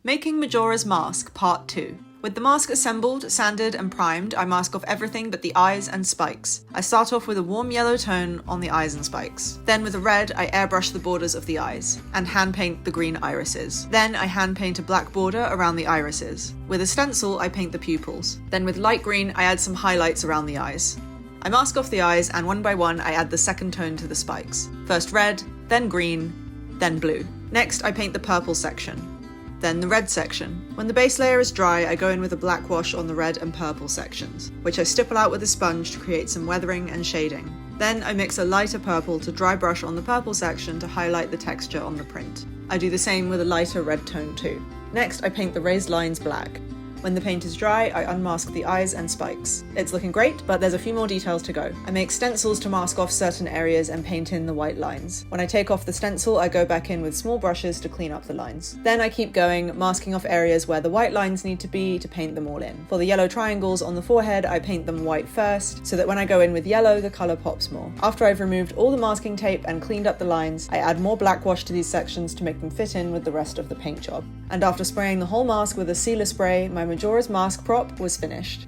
Making Majora's Mask, Part 2. With the mask assembled, sanded and primed, I mask off everything but the eyes and spikes. I start off with a warm yellow tone on the eyes and spikes. Then with a red, I airbrush the borders of the eyes, and hand paint the green irises. Then I hand paint a black border around the irises. With a stencil, I paint the pupils. Then with light green, I add some highlights around the eyes. I mask off the eyes, and one by one, I add the second tone to the spikes. First red, then green, then blue. Next, I paint the purple section. Then the red section. When the base layer is dry, I go in with a black wash on the red and purple sections, which I stipple out with a sponge to create some weathering and shading. Then I mix a lighter purple to dry brush on the purple section to highlight the texture on the print. I do the same with a lighter red tone too. Next, I paint the raised lines black. When the paint is dry, I unmask the eyes and spikes. It's looking great, but there's a few more details to go. I make stencils to mask off certain areas and paint in the white lines. When I take off the stencil, I go back in with small brushes to clean up the lines. Then I keep going, masking off areas where the white lines need to be to paint them all in. For the yellow triangles on the forehead, I paint them white first, so that when I go in with yellow, the colour pops more. After I've removed all the masking tape and cleaned up the lines, I add more black wash to these sections to make them fit in with the rest of the paint job. And after spraying the whole mask with a sealer spray, my Majora's Mask prop was finished.